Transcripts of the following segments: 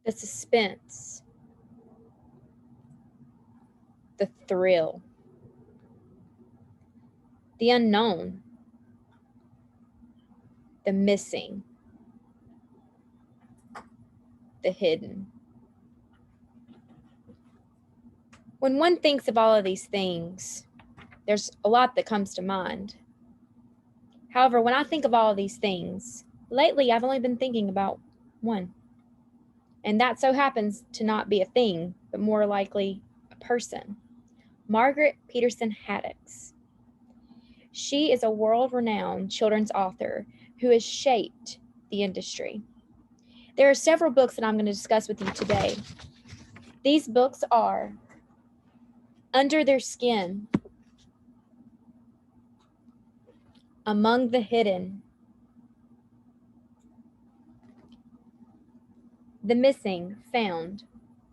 the suspense, the thrill, the unknown, the missing, the hidden. When one thinks of all of these things, there's a lot that comes to mind. However, when I think of all of these things, lately I've only been thinking about one. And that so happens to not be a thing, but more likely a person. Margaret Peterson Haddix. She is a world-renowned children's author who has shaped the industry. There are several books that I'm going to discuss with you today. These books are Under Their Skin, Among the Hidden, The Missing Found,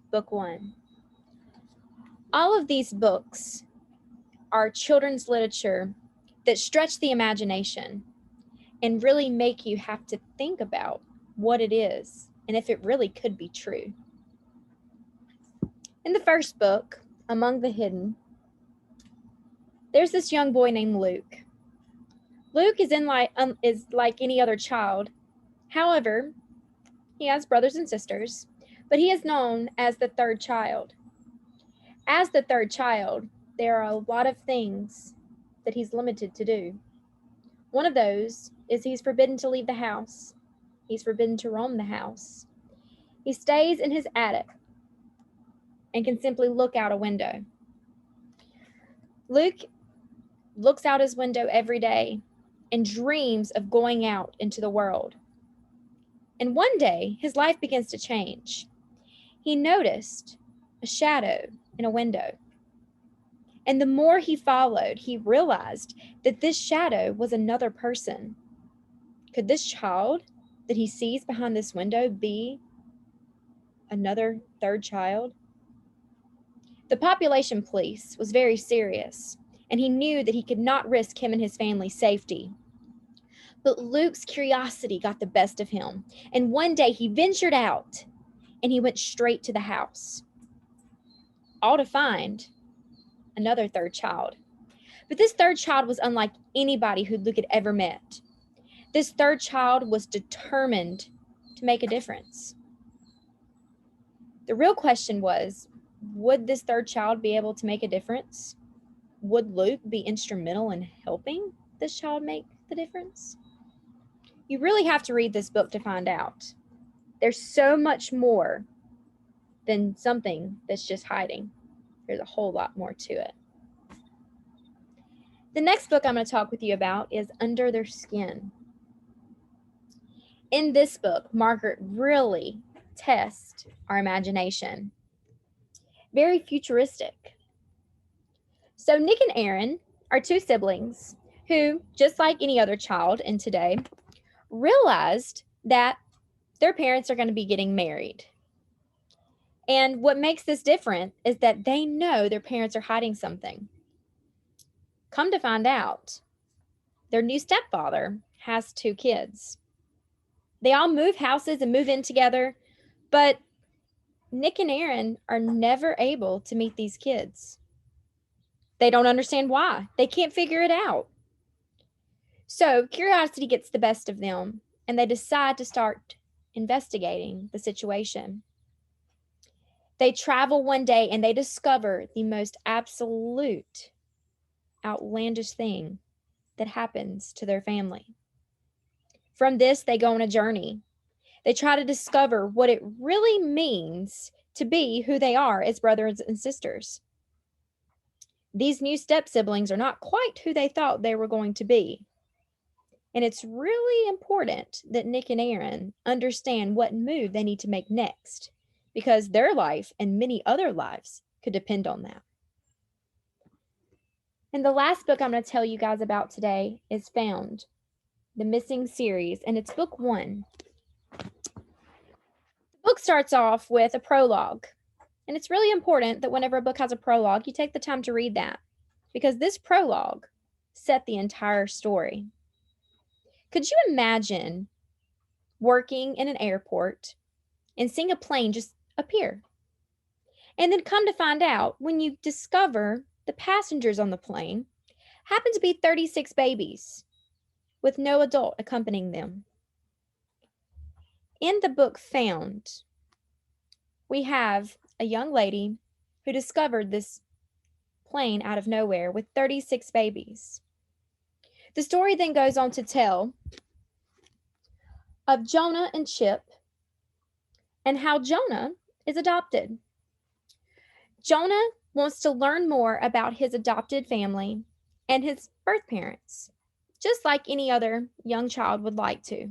Book 1. All of these books are children's literature that stretch the imagination and really make you have to think about what it is and if it really could be true. In the first book, Among the Hidden, there's this young boy named Luke. Luke is like any other child. However, he has brothers and sisters, but he is known as the third child. As the third child, there are a lot of things that he's limited to do. One of those is he's forbidden to leave the house. He's forbidden to roam the house. He stays in his attic and can simply look out a window. Luke looks out his window every day and dreams of going out into the world. And one day, his life begins to change. He noticed a shadow in a window. And the more he followed, he realized that this shadow was another person. Could this child that he sees behind this window be another third child? The population police was very serious, and he knew that he could not risk him and his family's safety. But Luke's curiosity got the best of him, and one day he ventured out, and he went straight to the house, all to find another third child. But this third child was unlike anybody who Luke had ever met. This third child was determined to make a difference. The real question was, would this third child be able to make a difference? Would Luke be instrumental in helping this child make the difference? You really have to read this book to find out. There's so much more than something that's just hiding. There's a whole lot more to it. The next book I'm going to talk with you about is Under Their Skin. In this book, Margaret really tests our imagination. Very futuristic. So Nick and Aaron are two siblings who, just like any other child in today, realized that their parents are going to be getting married. And what makes this different is that they know their parents are hiding something. Come to find out, their new stepfather has two kids. They all move houses and move in together, but Nick and Aaron are never able to meet these kids. They don't understand why. They can't figure it out. So curiosity gets the best of them, and they decide to start investigating the situation. They travel one day and they discover the most absolute, outlandish thing that happens to their family. From this, they go on a journey. They try to discover what it really means to be who they are as brothers and sisters. These new step siblings are not quite who they thought they were going to be. And it's really important that Nick and Aaron understand what move they need to make next, because their life and many other lives could depend on that. And the last book I'm going to tell you guys about today is Found, the Missing series, and it's book 1. The book starts off with a prologue, and it's really important that whenever a book has a prologue, you take the time to read that, because this prologue set the entire story. Could you imagine working in an airport and seeing a plane just appear. And then come to find out, when you discover the passengers on the plane happen to be 36 babies with no adult accompanying them. In the book Found, we have a young lady who discovered this plane out of nowhere with 36 babies. The story then goes on to tell of Jonah and Chip and how Jonah is adopted. Jonah wants to learn more about his adopted family and his birth parents, just like any other young child would like to.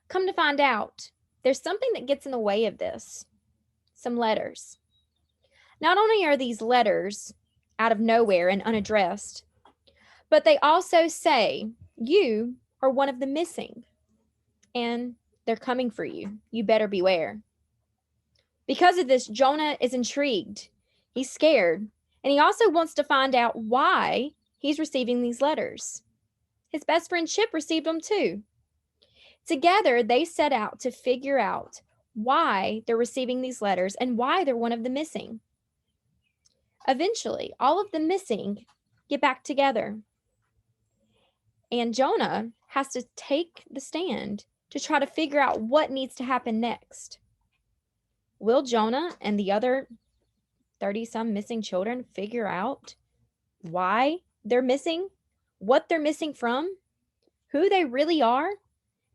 Come to find out, there's something that gets in the way of this. Some letters. Not only are these letters out of nowhere and unaddressed, but they also say, you are one of the missing, and they're coming for you. You better beware. Because of this, Jonah is intrigued. He's scared, and he also wants to find out why he's receiving these letters. His best friend Chip received them too. Together, they set out to figure out why they're receiving these letters and why they're one of the missing. Eventually, all of the missing get back together. And Jonah has to take the stand to try to figure out what needs to happen next. Will Jonah and the other 30-some missing children figure out why they're missing, what they're missing from, who they really are,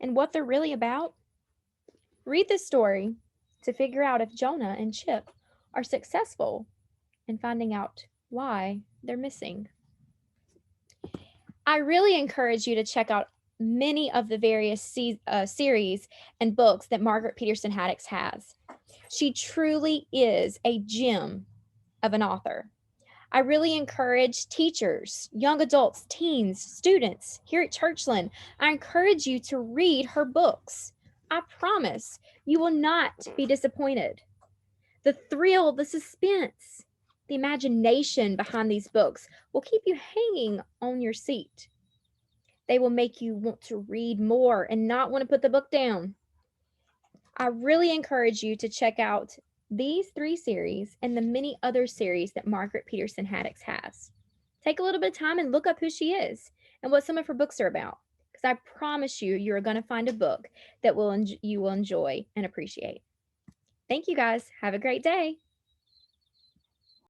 and what they're really about? Read this story to figure out if Jonah and Chip are successful in finding out why they're missing. I really encourage you to check out many of the various series and books that Margaret Peterson Haddix has. She truly is a gem of an author. I really encourage teachers, young adults, teens, students here at Churchland. I encourage you to read her books. I promise you will not be disappointed. The thrill, the suspense, the imagination behind these books will keep you hanging on your seat. They will make you want to read more and not want to put the book down. I really encourage you to check out these 3 series and the many other series that Margaret Peterson Haddix has. Take a little bit of time and look up who she is and what some of her books are about, because I promise you, you're going to find a book that you will enjoy and appreciate. Thank you guys. Have a great day.